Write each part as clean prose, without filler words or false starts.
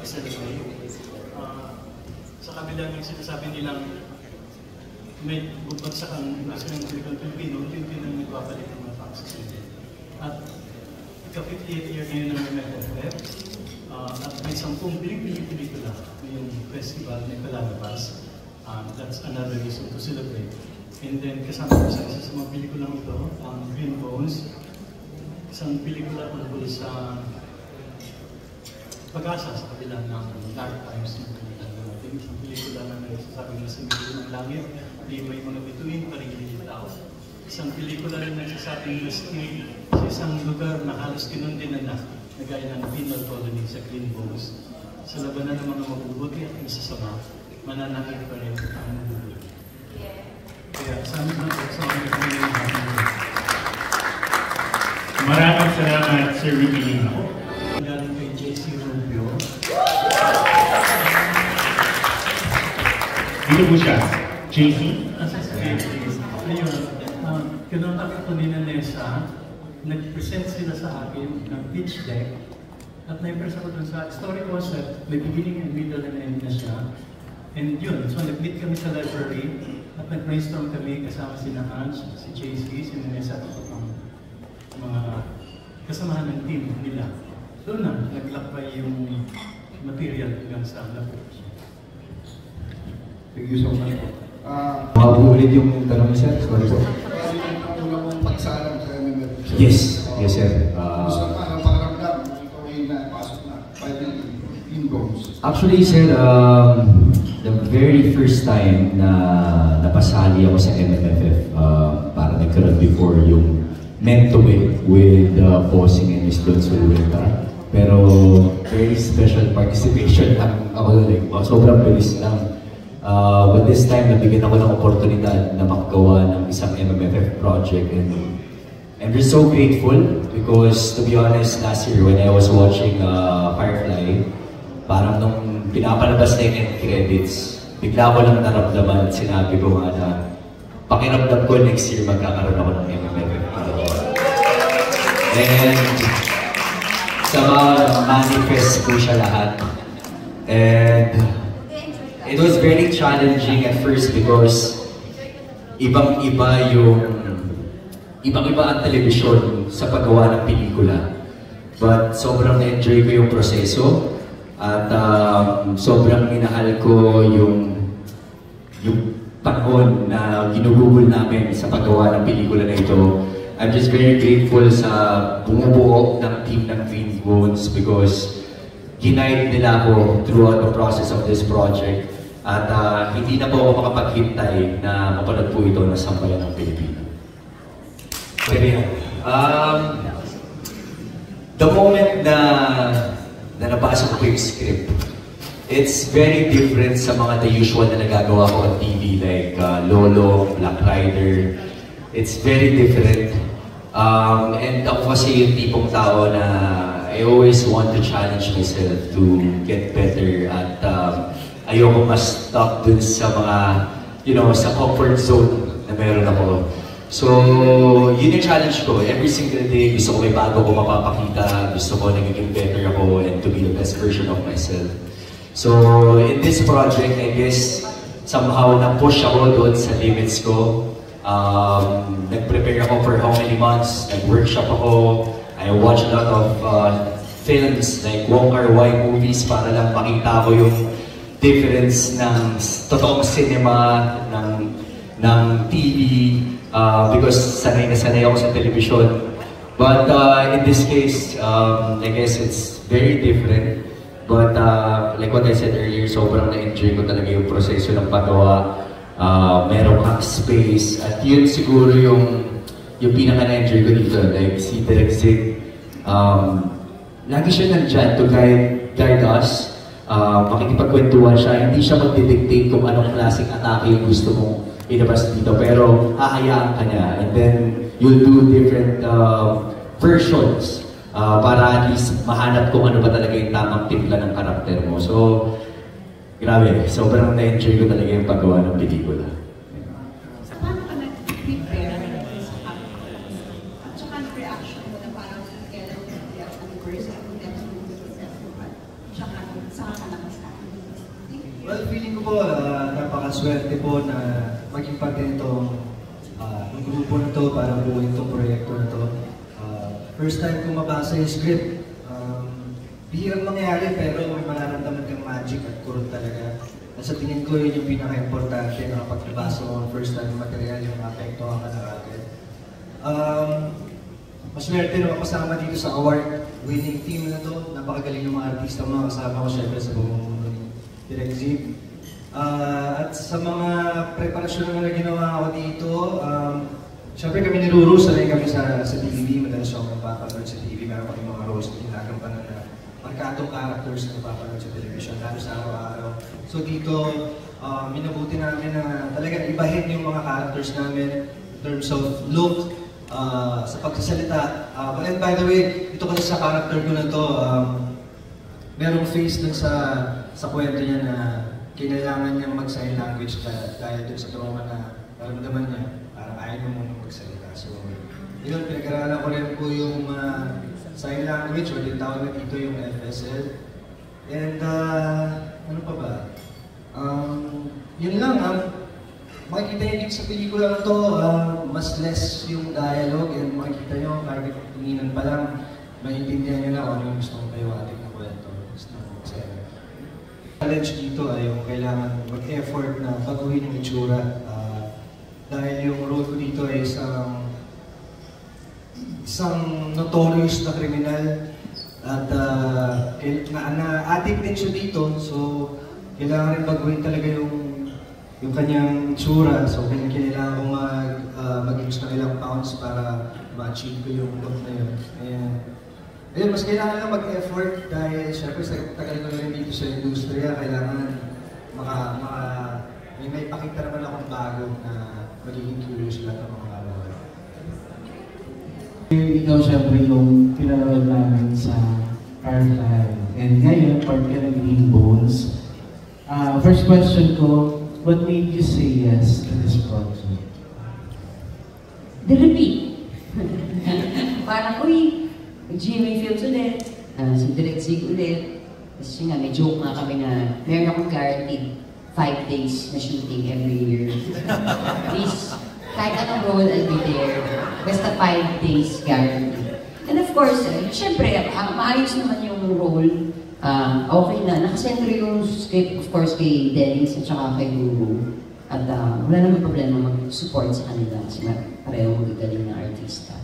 celebrate. Sa kabila ng sinasabi nilang may bubagsakan ng silang Pilipino, Pilipino ang nagpapalit ng mga fans sa sila. At ika-58 year ngayon ng MFF, at may 10 pelikula ngayong festival na ikalabas. That's another reason to celebrate. And then kasama ko sa isa sa mga pelikulang ito, Green Bones, isang pelikula tungkol sa pag-asa sa kabila ng dark times ng kanilang natin. Isang pelikula na nagsasabi na sa medyo ng langit, di may mga bituin, paligid tao. Isang pelikula rin nagsasabi na sa isang lugar na halos kinundinan na gaya ng penal colony sa Green Bones. Sa labanan ng mga mabubuti at masasama, mananakit pa rin ang mabubuti. Kaya sana na sa mga maraming salamat, Sir Ricky Lino. Galing kay JC Rubio. Dito po siya, JC. Ayun, kinontak ko ni Nessa, nag-present sila sa akin ng pitch deck at na-impress ako dun sa story concept, may beginning and middle and end na siya. And yun, so nag-meet kami sa library at nag-brainstorm kami kasama si Hans, si JC, si Nessa at mga kasamahan ng team nila. Doon na, naglakbay yung material hanggang sa labas. Thank you so much po. Mabuulit yung tanong mo, sir. Sorry po. Ang pagsalang sa MMF. Yes, yes, sir. Gusto ka, ang pakaramdam, ikaw ay napasok na. Green Bones. Actually, sir, the very first time na napasali ako sa MMFF, para nagkaroon before yung Meant to Be with Bossing and Miss Don Zulueta. Pero very special participation lang ako doon. Sobrang bilis lang. But this time, nabigyan ako ng oportunidad na makagawa ng isang MMFF project. And I'm just so grateful because, to be honest, last year when I was watching Firefly, parang nung pinapalabas na yung end credits, bigla ko lang naramdaman at sinabi ko nga na pakiramdam ko next year magkakaroon ako ng MMFF project. And manifest po siya lahat. And it was very challenging at first because ibang-iba ang telebisyon sa paggawa ng pelikula. But sobrang na-enjoy ko yung proseso at sobrang minahal ko yung panahon na ginugugol namin sa paggawa ng pelikula na ito. I'm just very grateful sa bumubuo ng team ng Green Bones because ginide nila ako throughout the process of this project at hindi na po ako makapaghintay na mapanood po ito na sambayan ng Pilipino. The moment na nabasa ko yung script, it's very different sa mga the usual na nagagawa ko on TV like Lolo, Black Rider. It's very different. And ako kasi yung tipong tao na I always want to challenge myself to get better at ayoko mas stuck dun sa mga, sa comfort zone na meron ako. So, yun yung challenge ko. Every single day, gusto ko may bago ko mapapakita, gusto ko nagiging better ako and to be the best version of myself. So, in this project, I guess, somehow na-push ako doon sa limits ko. Nag-prepare ako for how many months, nag-workshop ako. I watched a lot of films like Wong Kar-wai movies para lang makita ko yung difference ng totoong cinema, ng TV, because sanay na sanay ako sa television. But in this case, I guess it's very different. But like what I said earlier, sobrang na-enjoy ko talaga yung proseso ng paggawa. Meron kang space at yun siguro yung pinaka-na-enjoy ko dito. Like si Direk Zig, lagi siya nandyan to guide us. Makikipagkwentuhan siya, hindi siya magdidictate kung anong klaseng atake yung gusto mong ilabas dito, pero hahayaan ka niya. And then you'll do different versions para at least mahanap kung ano ba talaga yung tamang timpla ng karakter mo. So, grabe, sobrang na-enjoy ko talaga yung paggawa ng pelikula. So, paano ka nag-prepare sa actor? At saka ang reaction mo na parang kailan nag-react ang person kung next movie ko sa tsaka sa po, napakaswerte po na maging parte nitong grupo na to para buuin itong proyekto na to. First time kong mabasa yung script. Bihirang mangyari pero may mararamdaman kang magic at kurot talaga. At sa tingin ko yun yung pinaka-importante na kapag nabasa mo first time material yung apekto ka na agad. Maswerte naman kasama dito sa award-winning team na to. Napakagaling ng mga artista mga kasama ko syempre sa buong mundo ni Direk Zig. At sa mga preparasyon na ginawa ko dito, syempre kami ni Ruru, sanay kami sa TV, madalas ako napapanood sa TV, meron kami mga roles na ginagampanan na markadong characters na napapanood sa television, lalo sa araw-araw. So dito, minabuti namin na talaga ibahin yung mga characters namin in terms of look, sa pagsasalita. And by the way, ito kasi sa character ko na to, merong face dun sa kwento niya na kailangan niyang mag-sign language dahil dun sa trauma na naramdaman niya, parang ayaw niya muna magsalita. So, yun, pinag-aralan ko rin po yung sign language, o tinatawag na dito yung FSL. And, ano pa ba? Yun lang, makikita niyo dito sa pelikula na to, mas less yung dialogue, and makikita niyo, kahit tinginan pa lang, maintindihan niyo na kung ano yung gusto mong pahiwatig na kwento. Challenge dito ay yung kailangan mag-effort na baguhin yung itsura. Dahil yung role ko dito ay isang notorious na kriminal at na-addict din siya dito. So, kailangan rin baguhin talaga yung kanyang itsura. So, kailangan ko mag-use ng ilang pounds para ma-achieve ko yung look na yun. Ayun, mas kailangan lang mag-effort dahil syempre sa tagal ko rin dito sa industriya, kailangan may pakita naman akong bago na magiging curious lahat ng mga kalawan. Ikaw syempre yung pinanood namin sa Firefly. And ngayon, part ka ng Green Bones. First question ko, what made you say yes to this project? The repeat. Parang, uy, Jimmy Films ulit, si Direk Zig ulit. Kasi nga, may joke nga kami na meron akong guaranteed 5 days na shooting every year. Please, kahit anong role, I'll be there. Basta 5 days guaranteed. And of course, syempre, maayos naman yung role. Okay na. Nakasentro yung script, of course, kay Dennis at saka kay Guru. At wala naman problema mag-support sa kanila. Kasi pareho magagaling na artista.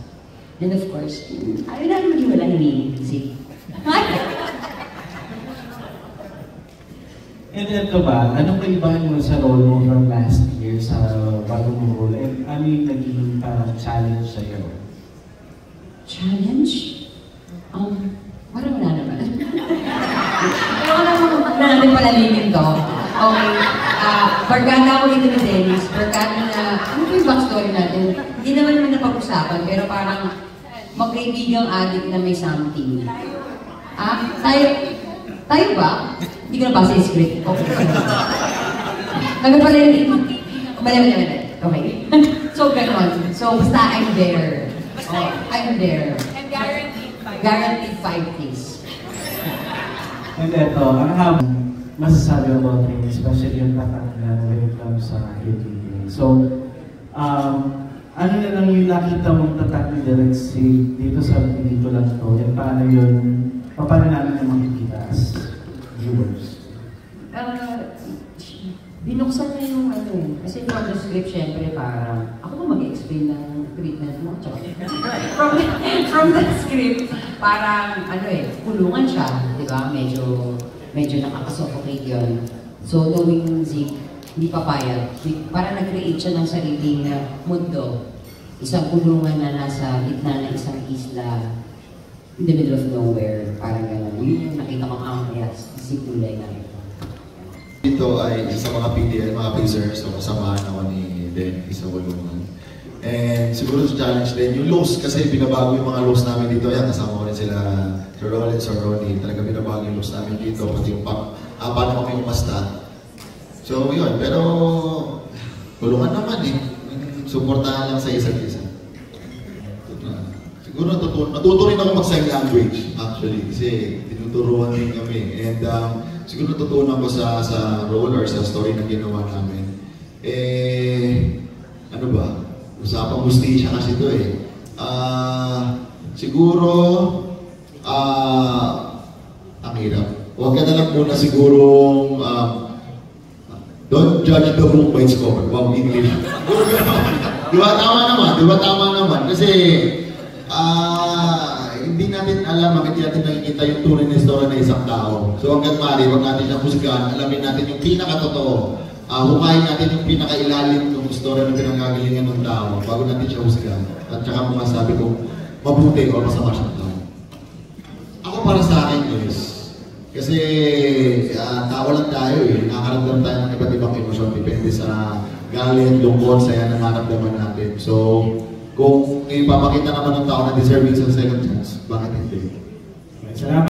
And of course, ayaw namin maging wala hinihingi. And ito ba, anong kaibahan mo sa role mo from last year sa bagong role? And ano yung naging challenge sa'yo? Challenge? Parang wala naman. Ayaw na natin palalingin to. Okay. Barkada ako dito ni Dennis. Barkada na, ano ba yung backstory natin? Hindi naman napag-usapan, pero parang magkaibigang adik na may something. Tayo ba? Hindi ko nabasa yung script. Okay. Kami pala yung... Bale. Okay. So, gano'n. So, basta I'm there. Oh, I'm there. And guaranteed 5 days. And ito, ang masasabi about him, especially yung tatanglan when it comes sa editing. So, ano na lang yung nakita mong tatak ni Direk Zig dito sa pelikula to, and paano namin yung makikita as viewers? Binuksan na yung kasi from the script, syempre parang, ako ba mag-explain ng treatment mo? From the script, parang, kulungan siya, di ba? Medyo nakakasuffocate yun. So, knowing Zig, hindi papayag. Parang nag-create siya ng sariling mundo. Isang kulungan na nasa gitna ng isang isla in the middle of nowhere. Parang gano'n. Yun yung nakita kong ambias. Kasi kulay na ito. Ito ay isa mga PDL, mga prisoners. So, kasamahan ako ni Dennis sa kulungan. And siguro sa challenge din, yung lows, kasi binabago yung mga lows namin dito. Yan, kasama ko rin sila Sir Rollins or Ronnie. Talaga binabago yung lows namin dito. Pati yung paano kami umasta. So yun, pero tulungan naman suportahan lang sa isa't isa. Siguro natuto rin ako mag-sign language actually kasi tinuturuan din kami. And siguro natutunan ko sa role or sa story na ginawa namin. Ano ba? Usapang hustisya kasi ito eh. Siguro, ang hirap. Huwag ka na lang muna sigurong, don't judge the book by its cover. Wow, English. Di ba tama naman? Kasi, hindi natin alam, hindi natin nakikita yung tunay na istorya ng isang tao. So hanggang maaari, huwag natin siyang husgahan, alamin natin yung pinakatotoo. Hukayin natin yung pinakailalim ng istorya ng pinanggagalingan ng tao bago natin siya husgahan. At saka masabi kung mabuti o masama siyang tao. Ako para sa akin, guys, kasi tao lang tayo eh. Nakakaramdam tayo ng iba't ibang emosyon. Depende sa galit, lungkot, saya na naramdaman natin. So, kung ipapakita naman ng tao na deserving sa second chance, bakit hindi? Salamat.